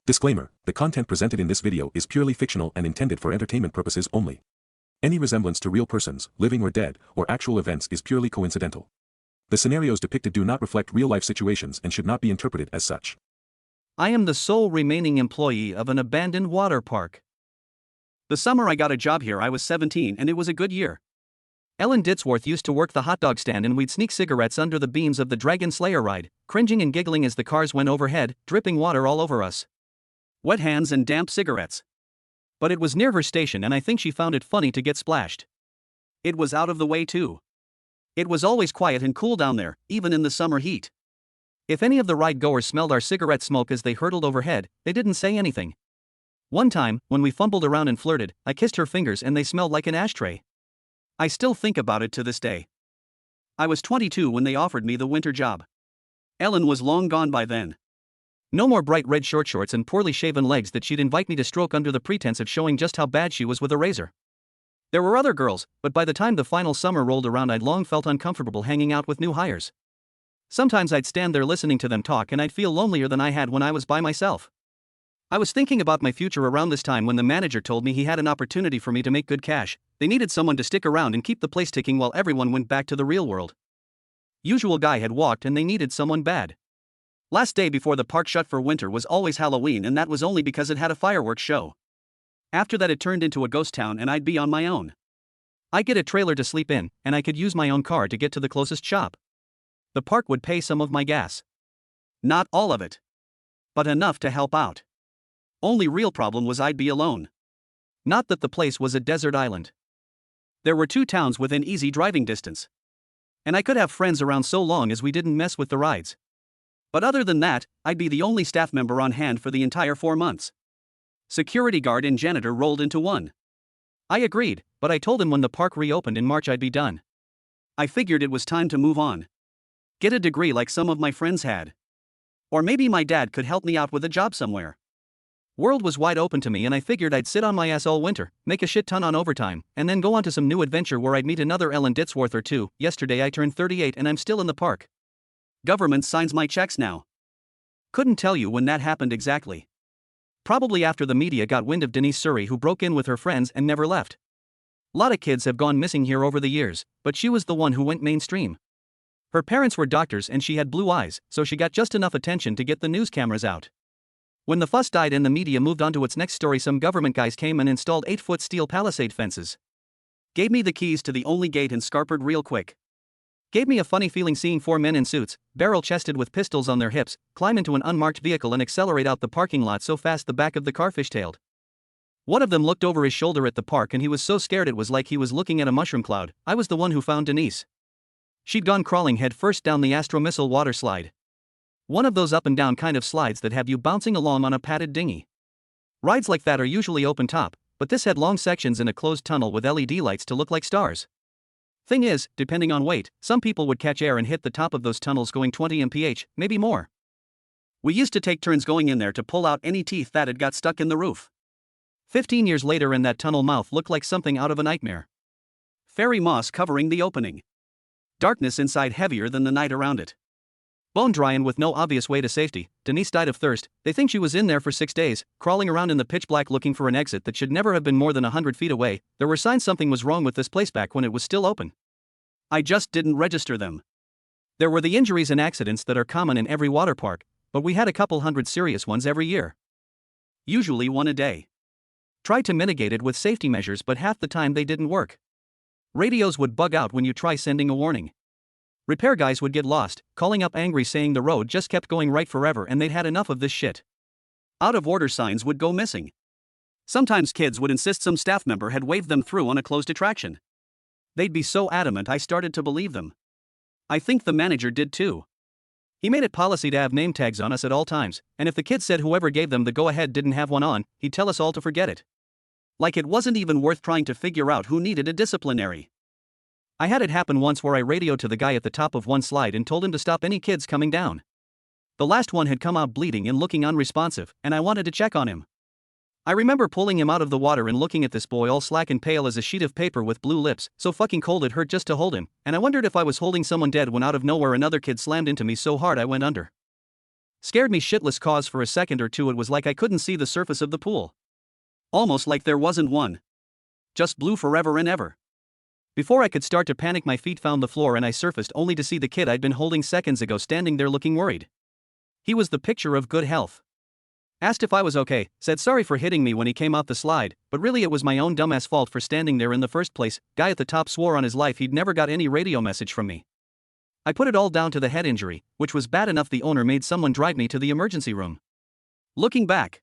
Disclaimer: the content presented in this video is purely fictional and intended for entertainment purposes only. Any resemblance to real persons, living or dead, or actual events is purely coincidental. The scenarios depicted do not reflect real-life situations and should not be interpreted as such. I am the sole remaining employee of an abandoned water park. The summer I got a job here I was 17 and it was a good year. Ellen Ditzworth used to work the hot dog stand and we'd sneak cigarettes under the beams of the Dragon Slayer ride, cringing and giggling as the cars went overhead, dripping water all over us. Wet hands and damp cigarettes. But it was near her station and I think she found it funny to get splashed. It was out of the way too. It was always quiet and cool down there, even in the summer heat. If any of the ride-goers smelled our cigarette smoke as they hurtled overhead, they didn't say anything. One time, when we fumbled around and flirted, I kissed her fingers and they smelled like an ashtray. I still think about it to this day. I was 22 when they offered me the winter job. Ellen was long gone by then. No more bright red short shorts and poorly shaven legs that she'd invite me to stroke under the pretense of showing just how bad she was with a razor. There were other girls, but by the time the final summer rolled around I'd long felt uncomfortable hanging out with new hires. Sometimes I'd stand there listening to them talk and I'd feel lonelier than I had when I was by myself. I was thinking about my future around this time when the manager told me he had an opportunity for me to make good cash. They needed someone to stick around and keep the place ticking while everyone went back to the real world. Usual guy had walked and they needed someone bad. Last day before the park shut for winter was always Halloween, and that was only because it had a fireworks show. After that it turned into a ghost town and I'd be on my own. I'd get a trailer to sleep in, and I could use my own car to get to the closest shop. The park would pay some of my gas. Not all of it. But enough to help out. Only real problem was I'd be alone. Not that the place was a desert island. There were 2 towns within easy driving distance. And I could have friends around so long as we didn't mess with the rides. But other than that, I'd be the only staff member on hand for the entire 4 months. Security guard and janitor rolled into one. I agreed, but I told him when the park reopened in March I'd be done. I figured it was time to move on. Get a degree like some of my friends had. Or maybe my dad could help me out with a job somewhere. World was wide open to me and I figured I'd sit on my ass all winter, make a shit ton on overtime, and then go on to some new adventure where I'd meet another Ellen Ditzworth or two. Yesterday I turned 38 and I'm still in the park. Government signs my checks now. Couldn't tell you when that happened exactly. Probably after the media got wind of Denise Surrey, who broke in with her friends and never left. Lot of kids have gone missing here over the years, but she was the one who went mainstream. Her parents were doctors and she had blue eyes, so she got just enough attention to get the news cameras out. When the fuss died and the media moved on to its next story, some government guys came and installed 8-foot steel palisade fences. Gave me the keys to the only gate and scarpered real quick. Gave me a funny feeling seeing 4 men in suits, barrel-chested with pistols on their hips, climb into an unmarked vehicle and accelerate out the parking lot so fast the back of the car fishtailed. One of them looked over his shoulder at the park and he was so scared it was like he was looking at a mushroom cloud. I was the one who found Denise. She'd gone crawling head first down the Astro Missile water slide. One of those up and down kind of slides that have you bouncing along on a padded dinghy. Rides like that are usually open top, but this had long sections in a closed tunnel with LED lights to look like stars. Thing is, depending on weight, some people would catch air and hit the top of those tunnels going 20 mph, maybe more. We used to take turns going in there to pull out any teeth that had got stuck in the roof. 15 years later and that tunnel mouth looked like something out of a nightmare. Fairy moss covering the opening. Darkness inside heavier than the night around it. Bone dry and with no obvious way to safety, Denise died of thirst. They think she was in there for 6 days, crawling around in the pitch black looking for an exit that should never have been more than 100 feet away. There were signs something was wrong with this place back when it was still open. I just didn't register them. There were the injuries and accidents that are common in every water park, but we had a couple hundred serious ones every year. Usually one a day. Tried to mitigate it with safety measures, but half the time they didn't work. Radios would bug out when you try sending a warning. Repair guys would get lost, calling up angry saying the road just kept going right forever and they'd had enough of this shit. Out of order signs would go missing. Sometimes kids would insist some staff member had waved them through on a closed attraction. They'd be so adamant I started to believe them. I think the manager did too. He made it policy to have name tags on us at all times, and if the kids said whoever gave them the go-ahead didn't have one on, he'd tell us all to forget it. Like it wasn't even worth trying to figure out who needed a disciplinary. I had it happen once where I radioed to the guy at the top of one slide and told him to stop any kids coming down. The last one had come out bleeding and looking unresponsive, and I wanted to check on him. I remember pulling him out of the water and looking at this boy all slack and pale as a sheet of paper with blue lips, so fucking cold it hurt just to hold him, and I wondered if I was holding someone dead when out of nowhere another kid slammed into me so hard I went under. Scared me shitless cause for a second or two. It was like I couldn't see the surface of the pool. Almost like there wasn't one. Just blue forever and ever. Before I could start to panic, my feet found the floor and I surfaced only to see the kid I'd been holding seconds ago standing there looking worried. He was the picture of good health. Asked if I was okay, said sorry for hitting me when he came out the slide, but really it was my own dumbass fault for standing there in the first place. Guy at the top swore on his life he'd never got any radio message from me. I put it all down to the head injury, which was bad enough the owner made someone drive me to the emergency room. Looking back,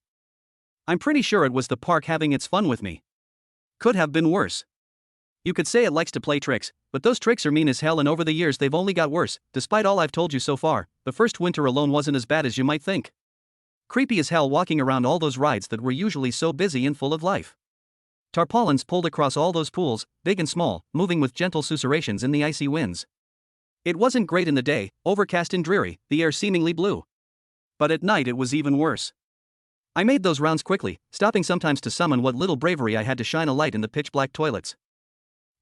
I'm pretty sure it was the park having its fun with me. Could have been worse. You could say it likes to play tricks, but those tricks are mean as hell and over the years they've only got worse. Despite all I've told you so far, the first winter alone wasn't as bad as you might think. Creepy as hell walking around all those rides that were usually so busy and full of life. Tarpaulins pulled across all those pools, big and small, moving with gentle susurrations in the icy winds. It wasn't great in the day, overcast and dreary, the air seemingly blue. But at night it was even worse. I made those rounds quickly, stopping sometimes to summon what little bravery I had to shine a light in the pitch-black toilets.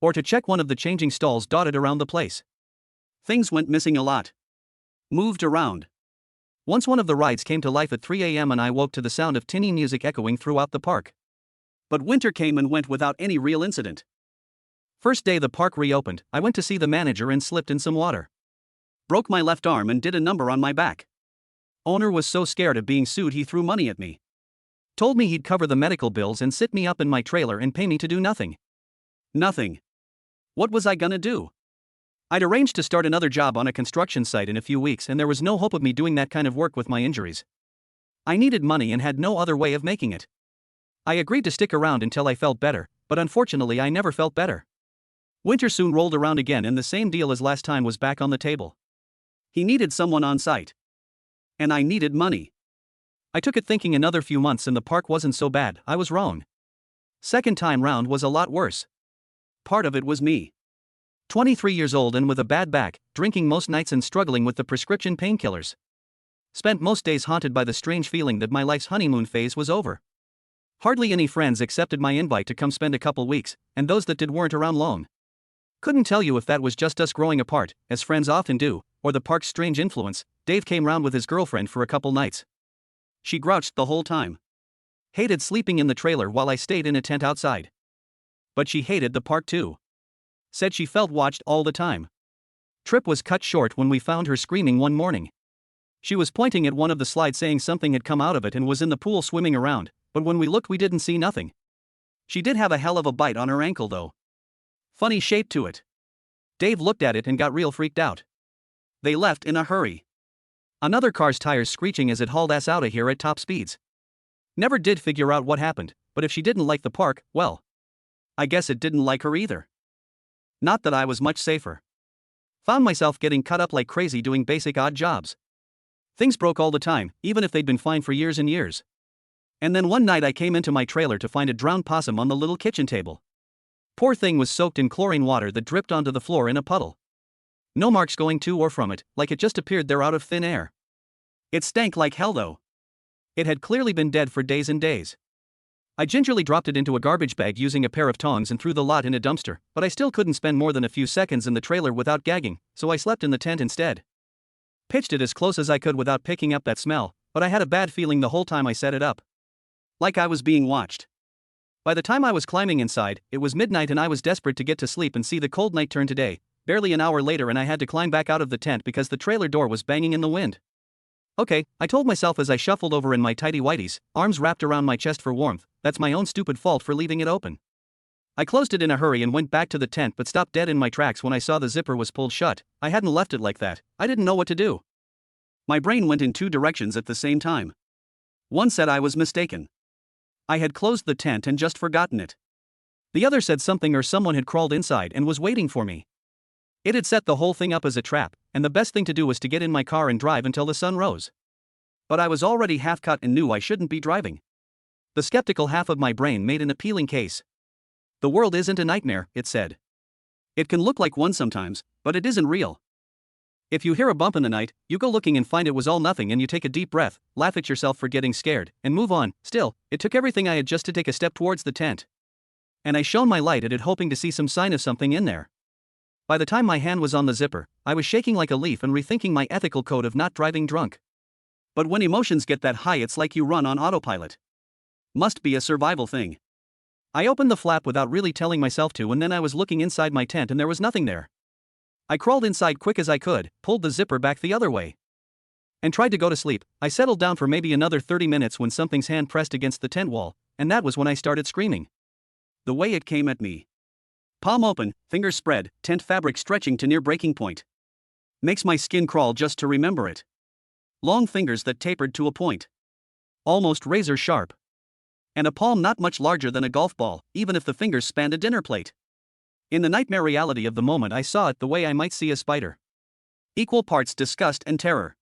Or to check one of the changing stalls dotted around the place. Things went missing a lot. Moved around. Once one of the rides came to life at 3 a.m. and I woke to the sound of tinny music echoing throughout the park. But winter came and went without any real incident. First day the park reopened, I went to see the manager and slipped in some water. Broke my left arm and did a number on my back. Owner was so scared of being sued he threw money at me. Told me he'd cover the medical bills and sit me up in my trailer and pay me to do nothing. Nothing. What was I gonna do? I'd arranged to start another job on a construction site in a few weeks and there was no hope of me doing that kind of work with my injuries. I needed money and had no other way of making it. I agreed to stick around until I felt better, but unfortunately I never felt better. Winter soon rolled around again and the same deal as last time was back on the table. He needed someone on site. And I needed money. I took it thinking another few months and the park wasn't so bad. I was wrong. Second time round was a lot worse. Part of it was me. 23 years old and with a bad back, drinking most nights and struggling with the prescription painkillers. Spent most days haunted by the strange feeling that my life's honeymoon phase was over. Hardly any friends accepted my invite to come spend a couple weeks, and those that did weren't around long. Couldn't tell you if that was just us growing apart, as friends often do, or the park's strange influence. Dave came round with his girlfriend for a couple nights. She grouched the whole time. Hated sleeping in the trailer while I stayed in a tent outside. But she hated the park too. Said she felt watched all the time. Trip was cut short when we found her screaming one morning. She was pointing at one of the slides saying something had come out of it and was in the pool swimming around, but when we looked we didn't see nothing. She did have a hell of a bite on her ankle though. Funny shape to it. Dave looked at it and got real freaked out. They left in a hurry. Another car's tires screeching as it hauled ass out of here at top speeds. Never did figure out what happened, but if she didn't like the park, well, I guess it didn't like her either. Not that I was much safer. Found myself getting cut up like crazy doing basic odd jobs. Things broke all the time, even if they'd been fine for years and years. And then one night I came into my trailer to find a drowned possum on the little kitchen table. Poor thing was soaked in chlorine water that dripped onto the floor in a puddle. No marks going to or from it, like it just appeared there out of thin air. It stank like hell though. It had clearly been dead for days and days. I gingerly dropped it into a garbage bag using a pair of tongs and threw the lot in a dumpster, but I still couldn't spend more than a few seconds in the trailer without gagging, so I slept in the tent instead. Pitched it as close as I could without picking up that smell, but I had a bad feeling the whole time I set it up. Like I was being watched. By the time I was climbing inside, it was midnight and I was desperate to get to sleep and see the cold night turn to day. Barely an hour later and I had to climb back out of the tent because the trailer door was banging in the wind. Okay, I told myself as I shuffled over in my tighty whities, arms wrapped around my chest for warmth, that's my own stupid fault for leaving it open. I closed it in a hurry and went back to the tent but stopped dead in my tracks when I saw the zipper was pulled shut. I hadn't left it like that. I didn't know what to do. My brain went in two directions at the same time. One said I was mistaken. I had closed the tent and just forgotten it. The other said something or someone had crawled inside and was waiting for me. It had set the whole thing up as a trap, and the best thing to do was to get in my car and drive until the sun rose. But I was already half cut and knew I shouldn't be driving. The skeptical half of my brain made an appealing case. The world isn't a nightmare, it said. It can look like one sometimes, but it isn't real. If you hear a bump in the night, you go looking and find it was all nothing and you take a deep breath, laugh at yourself for getting scared, and move on. Still, it took everything I had just to take a step towards the tent. And I shone my light at it hoping to see some sign of something in there. By the time my hand was on the zipper, I was shaking like a leaf and rethinking my ethical code of not driving drunk. But when emotions get that high, it's like you run on autopilot. Must be a survival thing. I opened the flap without really telling myself to, and then I was looking inside my tent and there was nothing there. I crawled inside quick as I could, pulled the zipper back the other way, and tried to go to sleep. I settled down for maybe another 30 minutes when something's hand pressed against the tent wall, and that was when I started screaming. The way it came at me. Palm open, fingers spread, tent fabric stretching to near breaking point. Makes my skin crawl just to remember it. Long fingers that tapered to a point. Almost razor sharp. And a palm not much larger than a golf ball, even if the fingers spanned a dinner plate. In the nightmare reality of the moment, I saw it the way I might see a spider. Equal parts disgust and terror.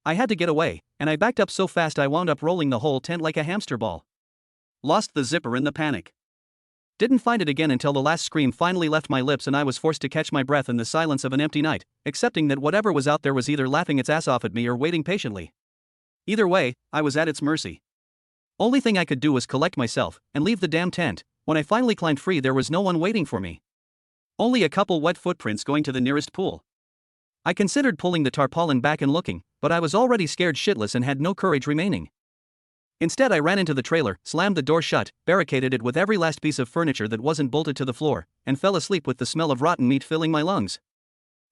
I had to get away, and I backed up so fast I wound up rolling the whole tent like a hamster ball. Lost the zipper in the panic. Didn't find it again until the last scream finally left my lips and I was forced to catch my breath in the silence of an empty night, accepting that whatever was out there was either laughing its ass off at me or waiting patiently. Either way, I was at its mercy. Only thing I could do was collect myself and leave the damn tent. When I finally climbed free, there was no one waiting for me. Only a couple wet footprints going to the nearest pool. I considered pulling the tarpaulin back and looking, but I was already scared shitless and had no courage remaining. Instead, I ran into the trailer, slammed the door shut, barricaded it with every last piece of furniture that wasn't bolted to the floor, and fell asleep with the smell of rotten meat filling my lungs.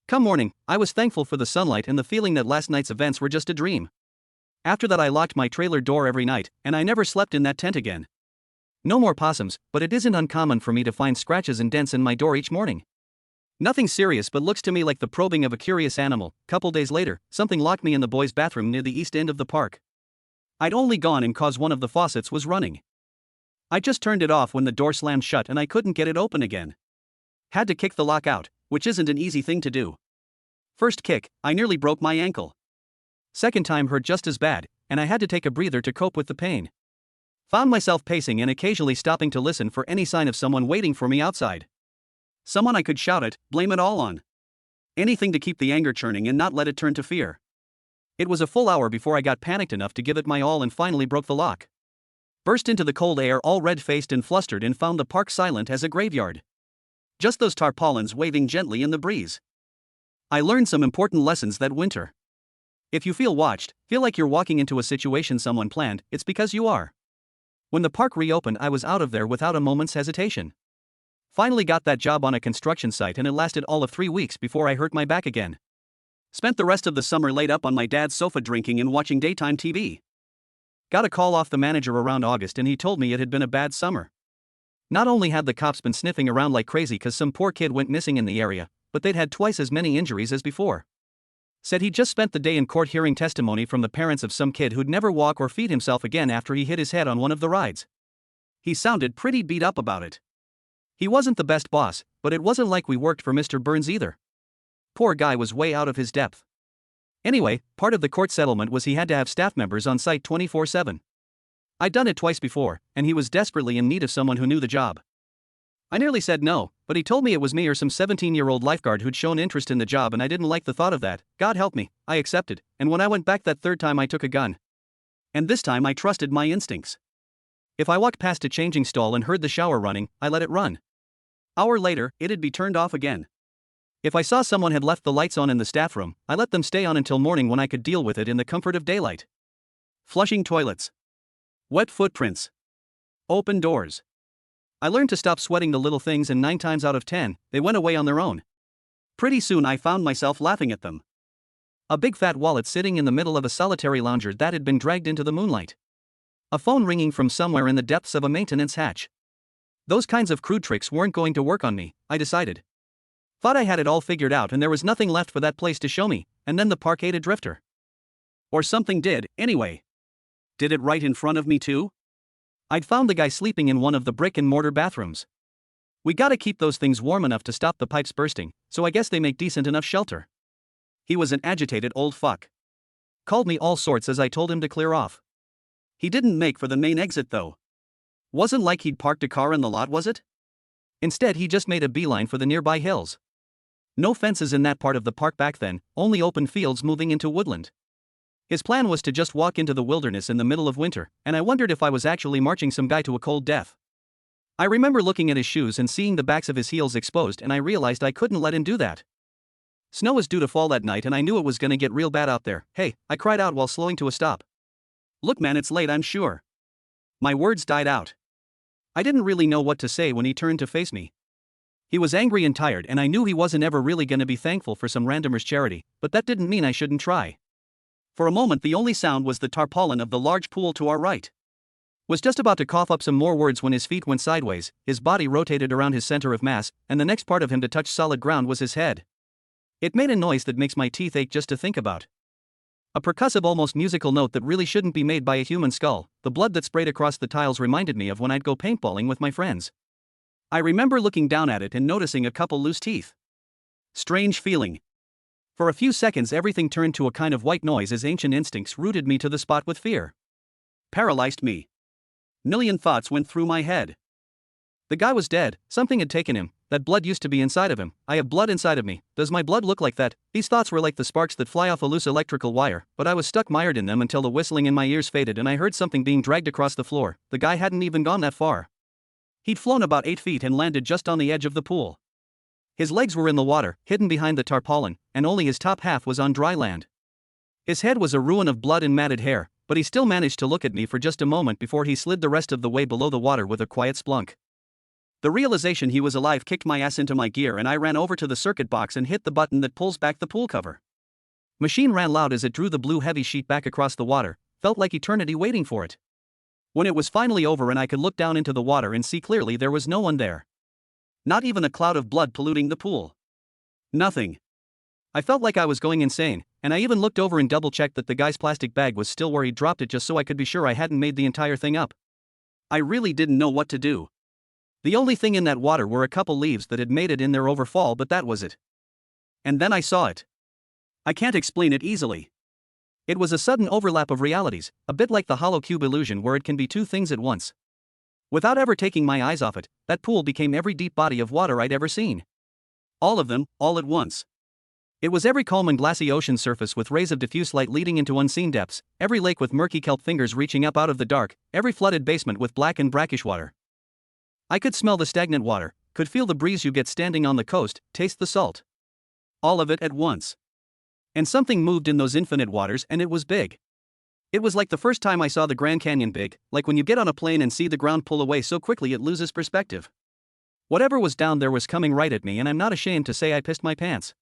Come morning, I was thankful for the sunlight and the feeling that last night's events were just a dream. After that, I locked my trailer door every night, and I never slept in that tent again. No more possums, but it isn't uncommon for me to find scratches and dents in my door each morning. Nothing serious, but looks to me like the probing of a curious animal. Couple days later, something locked me in the boys' bathroom near the east end of the park. I'd only gone in cause one of the faucets was running. I just turned it off when the door slammed shut and I couldn't get it open again. Had to kick the lock out, which isn't an easy thing to do. First kick, I nearly broke my ankle. Second time hurt just as bad, and I had to take a breather to cope with the pain. Found myself pacing and occasionally stopping to listen for any sign of someone waiting for me outside. Someone I could shout at, blame it all on. Anything to keep the anger churning and not let it turn to fear. It was a full hour before I got panicked enough to give it my all and finally broke the lock. Burst into the cold air all red-faced and flustered and found the park silent as a graveyard. Just those tarpaulins waving gently in the breeze. I learned some important lessons that winter. If you feel watched, feel like you're walking into a situation someone planned, it's because you are. When the park reopened, I was out of there without a moment's hesitation. Finally got that job on a construction site and it lasted all of 3 weeks before I hurt my back again. Spent the rest of the summer laid up on my dad's sofa drinking and watching daytime TV. Got a call off the manager around August and he told me it had been a bad summer. Not only had the cops been sniffing around like crazy cause some poor kid went missing in the area, but they'd had twice as many injuries as before. Said he'd just spent the day in court hearing testimony from the parents of some kid who'd never walk or feed himself again after he hit his head on one of the rides. He sounded pretty beat up about it. He wasn't the best boss, but it wasn't like we worked for Mr. Burns either. Poor guy was way out of his depth. Anyway, part of the court settlement was he had to have staff members on site 24/7. I'd done it twice before, and he was desperately in need of someone who knew the job. I nearly said no, but he told me it was me or some 17-year-old lifeguard who'd shown interest in the job and I didn't like the thought of that. God help me, I accepted, and when I went back that third time I took a gun. And this time I trusted my instincts. If I walked past a changing stall and heard the shower running, I let it run. Hour later, it'd be turned off again. If I saw someone had left the lights on in the staff room, I let them stay on until morning when I could deal with it in the comfort of daylight. Flushing toilets. Wet footprints. Open doors. I learned to stop sweating the little things and 9 times out of 10, they went away on their own. Pretty soon I found myself laughing at them. A big fat wallet sitting in the middle of a solitary lounger that had been dragged into the moonlight. A phone ringing from somewhere in the depths of a maintenance hatch. Those kinds of crude tricks weren't going to work on me, I decided. Thought I had it all figured out and there was nothing left for that place to show me, and then the park ate a drifter. Or something did, anyway. Did it right in front of me too? I'd found the guy sleeping in one of the brick and mortar bathrooms. We gotta keep those things warm enough to stop the pipes bursting, so I guess they make decent enough shelter. He was an agitated old fuck. Called me all sorts as I told him to clear off. He didn't make for the main exit though. Wasn't like he'd parked a car in the lot, was it? Instead, he just made a beeline for the nearby hills. No fences in that part of the park back then, only open fields moving into woodland. His plan was to just walk into the wilderness in the middle of winter, and I wondered if I was actually marching some guy to a cold death. I remember looking at his shoes and seeing the backs of his heels exposed, and I realized I couldn't let him do that. Snow was due to fall that night and I knew it was gonna get real bad out there. Hey, I cried out while slowing to a stop. Look man, it's late, I'm sure. My words died out. I didn't really know what to say when he turned to face me. He was angry and tired and I knew he wasn't ever really gonna be thankful for some randomer's charity, but that didn't mean I shouldn't try. For a moment the only sound was the tarpaulin of the large pool to our right. Was just about to cough up some more words when his feet went sideways, his body rotated around his center of mass, and the next part of him to touch solid ground was his head. It made a noise that makes my teeth ache just to think about. A percussive, almost musical note that really shouldn't be made by a human skull. The blood that sprayed across the tiles reminded me of when I'd go paintballing with my friends. I remember looking down at it and noticing a couple loose teeth. Strange feeling. For a few seconds everything turned to a kind of white noise as ancient instincts rooted me to the spot with fear. Paralyzed me. Million thoughts went through my head. The guy was dead, something had taken him, that blood used to be inside of him. I have blood inside of me, does my blood look like that? These thoughts were like the sparks that fly off a loose electrical wire, but I was stuck mired in them until the whistling in my ears faded and I heard something being dragged across the floor. The guy hadn't even gone that far. He'd flown about 8 feet and landed just on the edge of the pool. His legs were in the water, hidden behind the tarpaulin, and only his top half was on dry land. His head was a ruin of blood and matted hair, but he still managed to look at me for just a moment before he slid the rest of the way below the water with a quiet splunk. The realization he was alive kicked my ass into my gear and I ran over to the circuit box and hit the button that pulls back the pool cover. Machine ran loud as it drew the blue heavy sheet back across the water, felt like eternity waiting for it. When it was finally over and I could look down into the water and see clearly, there was no one there. Not even a cloud of blood polluting the pool. Nothing. I felt like I was going insane, and I even looked over and double-checked that the guy's plastic bag was still where he'd dropped it just so I could be sure I hadn't made the entire thing up. I really didn't know what to do. The only thing in that water were a couple leaves that had made it in there over fall, but that was it. And then I saw it. I can't explain it easily. It was a sudden overlap of realities, a bit like the hollow cube illusion where it can be two things at once. Without ever taking my eyes off it, that pool became every deep body of water I'd ever seen. All of them, all at once. It was every calm and glassy ocean surface with rays of diffuse light leading into unseen depths, every lake with murky kelp fingers reaching up out of the dark, every flooded basement with black and brackish water. I could smell the stagnant water, could feel the breeze you get standing on the coast, taste the salt. All of it at once. And something moved in those infinite waters, and it was big. It was like the first time I saw the Grand Canyon big, like when you get on a plane and see the ground pull away so quickly it loses perspective. Whatever was down there was coming right at me, and I'm not ashamed to say I pissed my pants.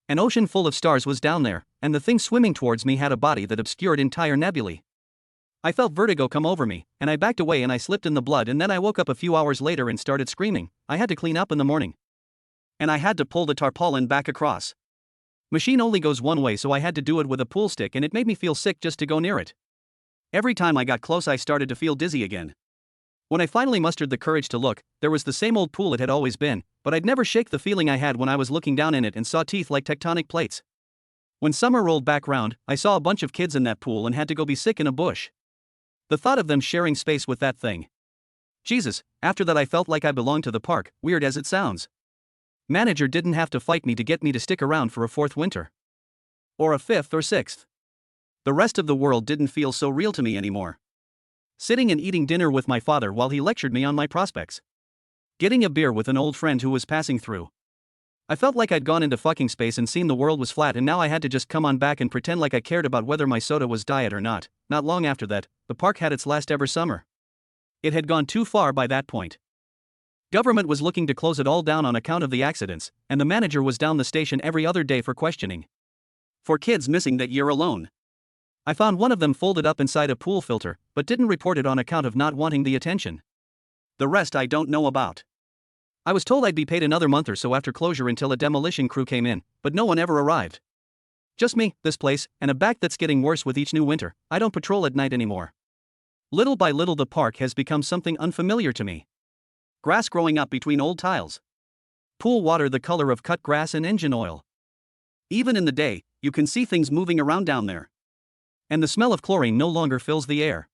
An ocean full of stars was down there, and the thing swimming towards me had a body that obscured entire nebulae. I felt vertigo come over me, and I backed away and I slipped in the blood, and then I woke up a few hours later and started screaming. I had to clean up in the morning. And I had to pull the tarpaulin back across. Machine only goes one way, so I had to do it with a pool stick, and it made me feel sick just to go near it. Every time I got close I started to feel dizzy again. When I finally mustered the courage to look, there was the same old pool it had always been, but I'd never shake the feeling I had when I was looking down in it and saw teeth like tectonic plates. When summer rolled back round, I saw a bunch of kids in that pool and had to go be sick in a bush. The thought of them sharing space with that thing. Jesus, after that I felt like I belonged to the park, weird as it sounds. Manager didn't have to fight me to get me to stick around for a 4th winter. Or a 5th or 6th. The rest of the world didn't feel so real to me anymore. Sitting and eating dinner with my father while he lectured me on my prospects. Getting a beer with an old friend who was passing through. I felt like I'd gone into fucking space and seen the world was flat, and now I had to just come on back and pretend like I cared about whether my soda was diet or not. Not long after that, the park had its last ever summer. It had gone too far by that point. Government was looking to close it all down on account of the accidents, and the manager was down the station every other day for questioning. 4 kids missing that year alone. I found one of them folded up inside a pool filter, but didn't report it on account of not wanting the attention. The rest I don't know about. I was told I'd be paid another month or so after closure until a demolition crew came in, but no one ever arrived. Just me, this place, and a back that's getting worse with each new winter. I don't patrol at night anymore. Little by little the park has become something unfamiliar to me. Grass growing up between old tiles. Pool water the color of cut grass and engine oil. Even in the day, you can see things moving around down there. And the smell of chlorine no longer fills the air.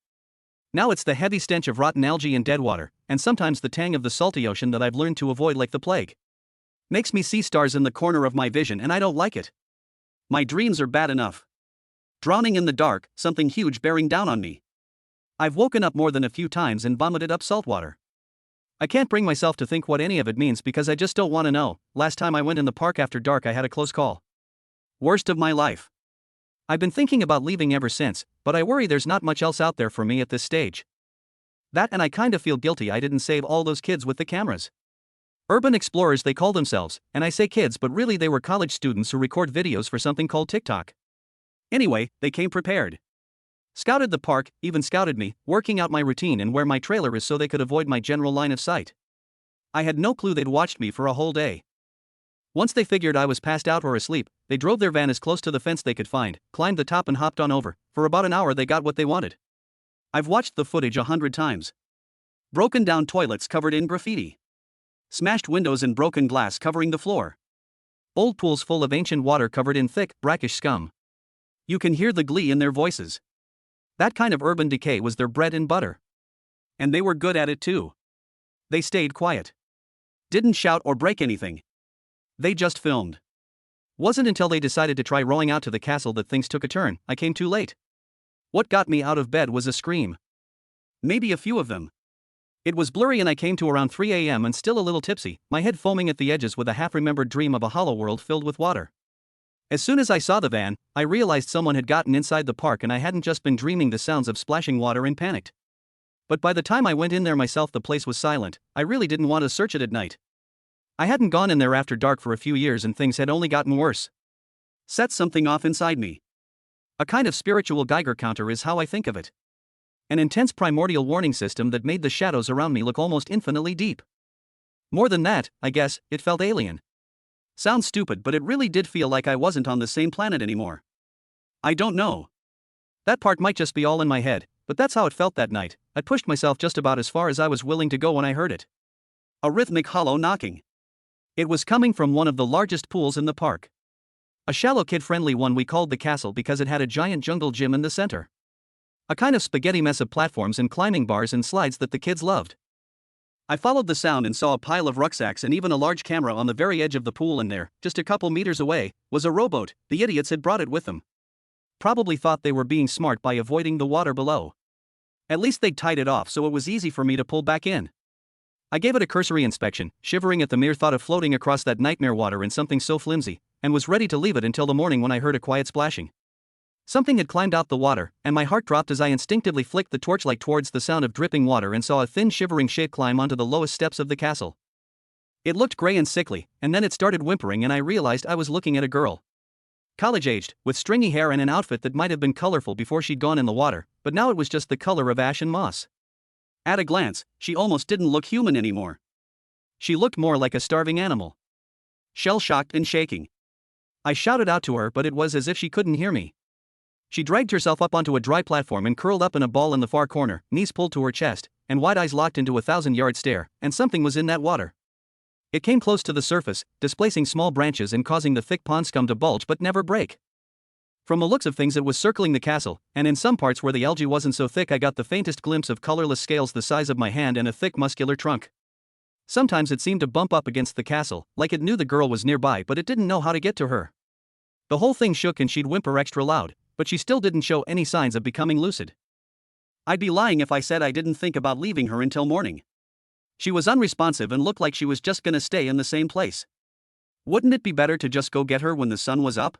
Now it's the heavy stench of rotten algae and dead water, and sometimes the tang of the salty ocean that I've learned to avoid like the plague. Makes me see stars in the corner of my vision, and I don't like it. My dreams are bad enough. Drowning in the dark, something huge bearing down on me. I've woken up more than a few times and vomited up salt water. I can't bring myself to think what any of it means because I just don't want to know. Last time I went in the park after dark I had a close call. Worst of my life. I've been thinking about leaving ever since, but I worry there's not much else out there for me at this stage. That, and I kinda feel guilty I didn't save all those kids with the cameras. Urban explorers they call themselves, and I say kids but really they were college students who record videos for something called TikTok. Anyway, they came prepared. Scouted the park, even scouted me, working out my routine and where my trailer is so they could avoid my general line of sight. I had no clue they'd watched me for a whole day. Once they figured I was passed out or asleep, they drove their van as close to the fence they could find, climbed the top and hopped on over. For about an hour they got what they wanted. I've watched the footage 100 times. Broken down toilets covered in graffiti. Smashed windows and broken glass covering the floor. Old pools full of ancient water covered in thick, brackish scum. You can hear the glee in their voices. That kind of urban decay was their bread and butter. And they were good at it too. They stayed quiet. Didn't shout or break anything. They just filmed. Wasn't until they decided to try rowing out to the castle that things took a turn. I came too late. What got me out of bed was a scream. Maybe a few of them. It was blurry and I came to around 3 a.m. and still a little tipsy, my head foaming at the edges with a half-remembered dream of a hollow world filled with water. As soon as I saw the van, I realized someone had gotten inside the park and I hadn't just been dreaming the sounds of splashing water and panicked. But by the time I went in there myself the place was silent. I really didn't want to search it at night. I hadn't gone in there after dark for a few years and things had only gotten worse. Set something off inside me. A kind of spiritual Geiger counter is how I think of it. An intense primordial warning system that made the shadows around me look almost infinitely deep. More than that, I guess, it felt alien. Sounds stupid, but it really did feel like I wasn't on the same planet anymore. I don't know. That part might just be all in my head, but that's how it felt that night. I pushed myself just about as far as I was willing to go when I heard it. A rhythmic hollow knocking. It was coming from one of the largest pools in the park. A shallow kid-friendly one we called the castle because it had a giant jungle gym in the center. A kind of spaghetti mess of platforms and climbing bars and slides that the kids loved. I followed the sound and saw a pile of rucksacks and even a large camera on the very edge of the pool, and there, just a couple meters away, was a rowboat. The idiots had brought it with them. Probably thought they were being smart by avoiding the water below. At least they'd tied it off so it was easy for me to pull back in. I gave it a cursory inspection, shivering at the mere thought of floating across that nightmare water in something so flimsy, and was ready to leave it until the morning when I heard a quiet splashing. Something had climbed out the water, and my heart dropped as I instinctively flicked the torchlight towards the sound of dripping water and saw a thin shivering shape climb onto the lowest steps of the castle. It looked gray and sickly, and then it started whimpering and I realized I was looking at a girl. College-aged, with stringy hair and an outfit that might have been colorful before she'd gone in the water, but now it was just the color of ash and moss. At a glance, she almost didn't look human anymore. She looked more like a starving animal. Shell-shocked and shaking. I shouted out to her, but it was as if she couldn't hear me. She dragged herself up onto a dry platform and curled up in a ball in the far corner, knees pulled to her chest, and wide eyes locked into a 1,000-yard stare, and something was in that water. It came close to the surface, displacing small branches and causing the thick pond scum to bulge but never break. From the looks of things it was circling the castle, and in some parts where the algae wasn't so thick I got the faintest glimpse of colorless scales the size of my hand and a thick muscular trunk. Sometimes it seemed to bump up against the castle, like it knew the girl was nearby but it didn't know how to get to her. The whole thing shook and she'd whimper extra loud, but she still didn't show any signs of becoming lucid. I'd be lying if I said I didn't think about leaving her until morning. She was unresponsive and looked like she was just gonna stay in the same place. Wouldn't it be better to just go get her when the sun was up?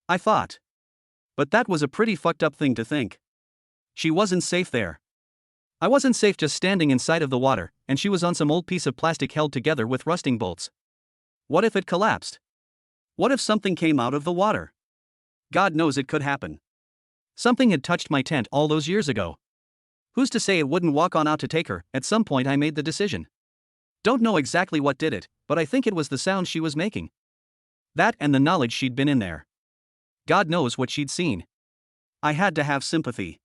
I thought. But that was a pretty fucked up thing to think. She wasn't safe there. I wasn't safe just standing inside of the water, and she was on some old piece of plastic held together with rusting bolts. What if it collapsed? What if something came out of the water? God knows it could happen. Something had touched my tent all those years ago. Who's to say it wouldn't walk on out to take her? At some point I made the decision. Don't know exactly what did it, but I think it was the sound she was making. That and the knowledge she'd been in there. God knows what she'd seen. I had to have sympathy.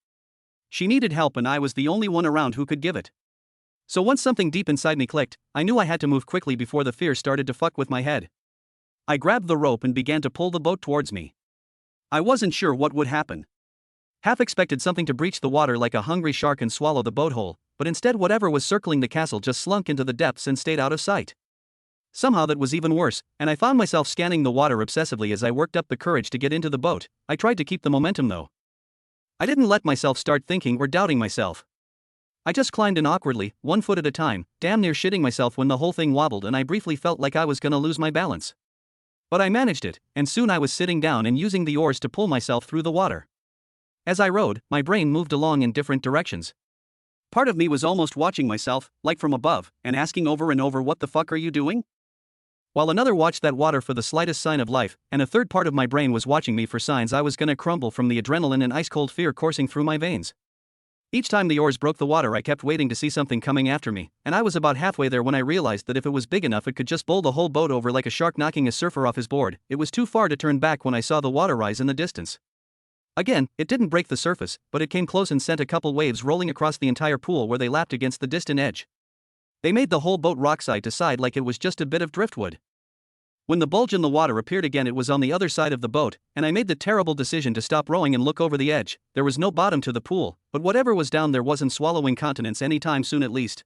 She needed help and I was the only one around who could give it. So once something deep inside me clicked, I knew I had to move quickly before the fear started to fuck with my head. I grabbed the rope and began to pull the boat towards me. I wasn't sure what would happen. Half expected something to breach the water like a hungry shark and swallow the boat whole, but instead whatever was circling the castle just slunk into the depths and stayed out of sight. Somehow that was even worse, and I found myself scanning the water obsessively as I worked up the courage to get into the boat. I tried to keep the momentum though. I didn't let myself start thinking or doubting myself. I just climbed in awkwardly, 1 foot at a time, damn near shitting myself when the whole thing wobbled and I briefly felt like I was gonna lose my balance. But I managed it, and soon I was sitting down and using the oars to pull myself through the water. As I rowed, my brain moved along in different directions. Part of me was almost watching myself, like from above, and asking over and over, what the fuck are you doing? While another watched that water for the slightest sign of life, and a third part of my brain was watching me for signs I was gonna crumble from the adrenaline and ice-cold fear coursing through my veins. Each time the oars broke the water, I kept waiting to see something coming after me, and I was about halfway there when I realized that if it was big enough it could just bowl the whole boat over like a shark knocking a surfer off his board. It was too far to turn back when I saw the water rise in the distance. Again, it didn't break the surface, but it came close and sent a couple waves rolling across the entire pool where they lapped against the distant edge. They made the whole boat rock side to side like it was just a bit of driftwood. When the bulge in the water appeared again, it was on the other side of the boat, and I made the terrible decision to stop rowing and look over the edge. There was no bottom to the pool, but whatever was down there wasn't swallowing continents anytime soon, at least.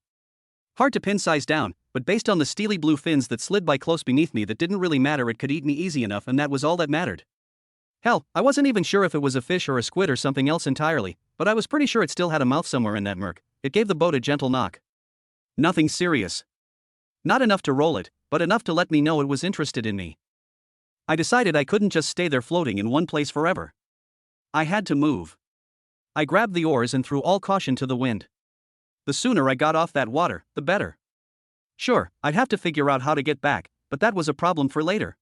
Hard to pin size down, but based on the steely blue fins that slid by close beneath me, that didn't really matter. It could eat me easy enough, and that was all that mattered. Hell, I wasn't even sure if it was a fish or a squid or something else entirely, but I was pretty sure it still had a mouth somewhere in that murk. It gave the boat a gentle knock. Nothing serious. Not enough to roll it, but enough to let me know it was interested in me. I decided I couldn't just stay there floating in one place forever. I had to move. I grabbed the oars and threw all caution to the wind. The sooner I got off that water, the better. Sure, I'd have to figure out how to get back, but that was a problem for later.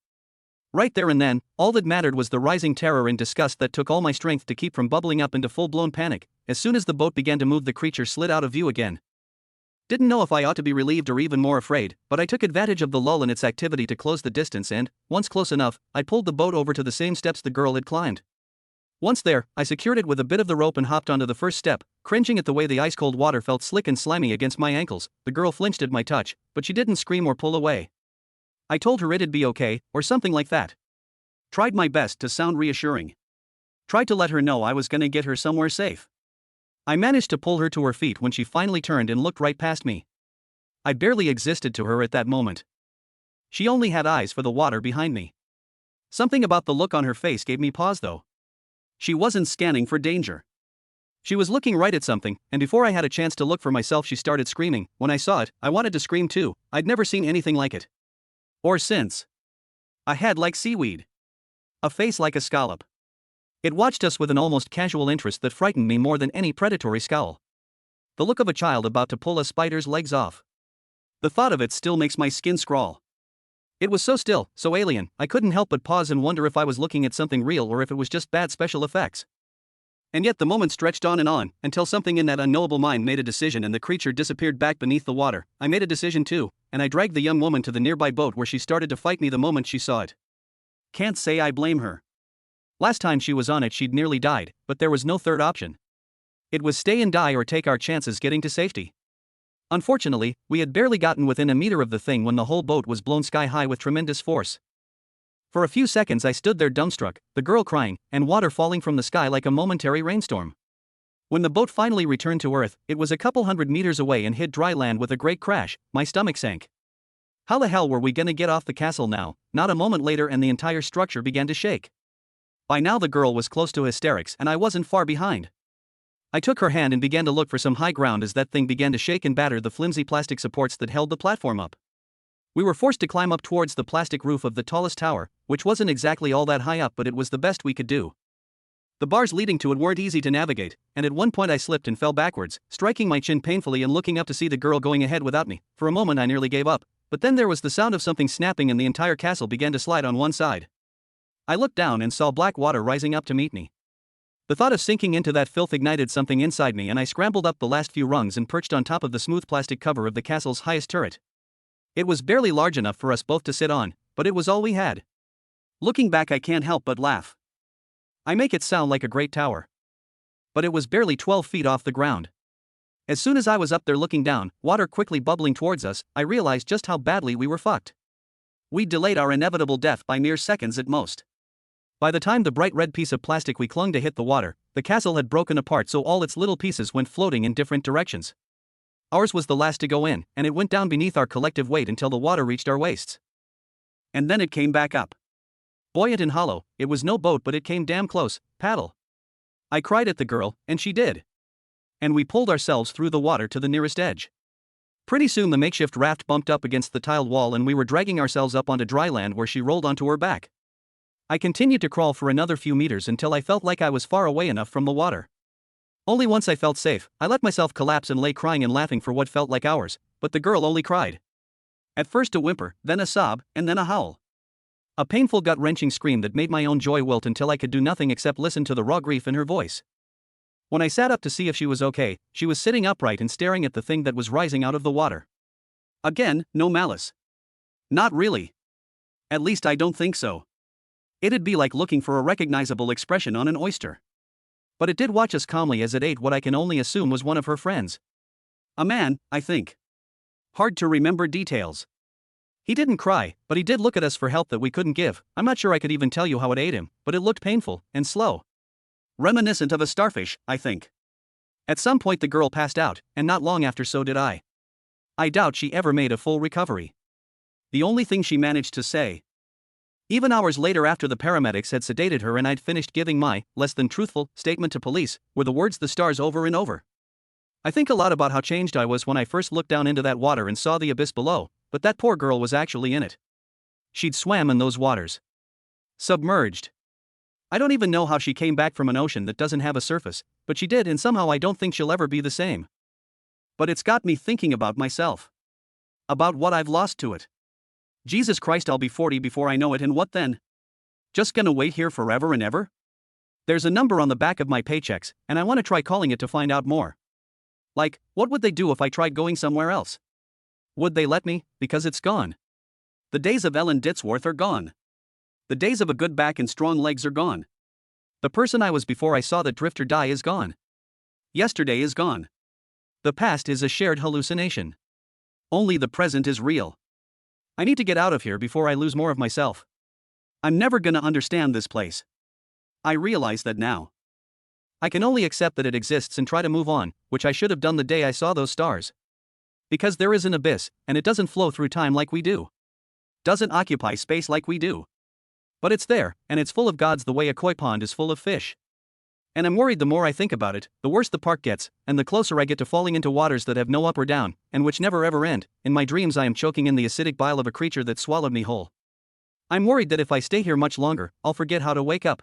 Right there and then, all that mattered was the rising terror and disgust that took all my strength to keep from bubbling up into full-blown panic. As soon as the boat began to move, the creature slid out of view again. Didn't know if I ought to be relieved or even more afraid, but I took advantage of the lull in its activity to close the distance and, once close enough, I pulled the boat over to the same steps the girl had climbed. Once there, I secured it with a bit of the rope and hopped onto the first step, cringing at the way the ice-cold water felt slick and slimy against my ankles. The girl flinched at my touch, but she didn't scream or pull away. I told her it'd be okay, or something like that. Tried my best to sound reassuring. Tried to let her know I was gonna get her somewhere safe. I managed to pull her to her feet when she finally turned and looked right past me. I barely existed to her at that moment. She only had eyes for the water behind me. Something about the look on her face gave me pause though. She wasn't scanning for danger. She was looking right at something, and before I had a chance to look for myself, she started screaming. When I saw it, I wanted to scream too. I'd never seen anything like it. Or since. A head like seaweed. A face like a scallop. It watched us with an almost casual interest that frightened me more than any predatory scowl. The look of a child about to pull a spider's legs off. The thought of it still makes my skin crawl. It was so still, so alien, I couldn't help but pause and wonder if I was looking at something real or if it was just bad special effects. And yet the moment stretched on, until something in that unknowable mind made a decision and the creature disappeared back beneath the water. I made a decision too, and I dragged the young woman to the nearby boat where she started to fight me the moment she saw it. Can't say I blame her. Last time she was on it she'd nearly died, but there was no third option. It was stay and die or take our chances getting to safety. Unfortunately, we had barely gotten within a meter of the thing when the whole boat was blown sky high with tremendous force. For a few seconds I stood there dumbstruck, the girl crying, and water falling from the sky like a momentary rainstorm. When the boat finally returned to Earth, it was a couple hundred meters away and hit dry land with a great crash. My stomach sank. How the hell were we gonna get off the castle now? Not a moment later and the entire structure began to shake. By now the girl was close to hysterics and I wasn't far behind. I took her hand and began to look for some high ground as that thing began to shake and batter the flimsy plastic supports that held the platform up. We were forced to climb up towards the plastic roof of the tallest tower, which wasn't exactly all that high up, but it was the best we could do. The bars leading to it weren't easy to navigate, and at one point I slipped and fell backwards, striking my chin painfully and looking up to see the girl going ahead without me. For a moment I nearly gave up, but then there was the sound of something snapping and the entire castle began to slide on one side. I looked down and saw black water rising up to meet me. The thought of sinking into that filth ignited something inside me and I scrambled up the last few rungs and perched on top of the smooth plastic cover of the castle's highest turret. It was barely large enough for us both to sit on, but it was all we had. Looking back I can't help but laugh. I make it sound like a great tower. But it was barely 12 feet off the ground. As soon as I was up there looking down, water quickly bubbling towards us, I realized just how badly we were fucked. We'd delayed our inevitable death by mere seconds at most. By the time the bright red piece of plastic we clung to hit the water, the castle had broken apart so all its little pieces went floating in different directions. Ours was the last to go in, and it went down beneath our collective weight until the water reached our waists. And then it came back up. Buoyant and hollow, it was no boat but it came damn close. Paddle. I cried at the girl, and she did. And we pulled ourselves through the water to the nearest edge. Pretty soon the makeshift raft bumped up against the tiled wall and we were dragging ourselves up onto dry land where she rolled onto her back. I continued to crawl for another few meters until I felt like I was far away enough from the water. Only once I felt safe, I let myself collapse and lay crying and laughing for what felt like hours, but the girl only cried. At first a whimper, then a sob, and then a howl. A painful gut-wrenching scream that made my own joy wilt until I could do nothing except listen to the raw grief in her voice. When I sat up to see if she was okay, she was sitting upright and staring at the thing that was rising out of the water. Again, no malice. Not really. At least I don't think so. It'd be like looking for a recognizable expression on an oyster. But it did watch us calmly as it ate what I can only assume was one of her friends. A man, I think. Hard to remember details. He didn't cry, but he did look at us for help that we couldn't give. I'm not sure I could even tell you how it ate him, but it looked painful and slow. Reminiscent of a starfish, I think. At some point the girl passed out, and not long after so did I. I doubt she ever made a full recovery. The only thing she managed to say. Even hours later after the paramedics had sedated her and I'd finished giving my, less than truthful, statement to police, were the words the stars over and over. I think a lot about how changed I was when I first looked down into that water and saw the abyss below, but that poor girl was actually in it. She'd swam in those waters. Submerged. I don't even know how she came back from an ocean that doesn't have a surface, but she did, and somehow I don't think she'll ever be the same. But it's got me thinking about myself. About what I've lost to it. Jesus Christ, I'll be 40 before I know it, and what then? Just gonna wait here forever and ever? There's a number on the back of my paychecks, and I want to try calling it to find out more. Like, what would they do if I tried going somewhere else? Would they let me, because it's gone? The days of Ellen Ditsworth are gone. The days of a good back and strong legs are gone. The person I was before I saw that drifter die is gone. Yesterday is gone. The past is a shared hallucination. Only the present is real. I need to get out of here before I lose more of myself. I'm never gonna understand this place. I realize that now. I can only accept that it exists and try to move on, which I should have done the day I saw those stars. Because there is an abyss, and it doesn't flow through time like we do. Doesn't occupy space like we do. But it's there, and it's full of gods the way a koi pond is full of fish. And I'm worried the more I think about it, the worse the park gets, and the closer I get to falling into waters that have no up or down, and which never ever end. In my dreams I am choking in the acidic bile of a creature that swallowed me whole. I'm worried that if I stay here much longer, I'll forget how to wake up.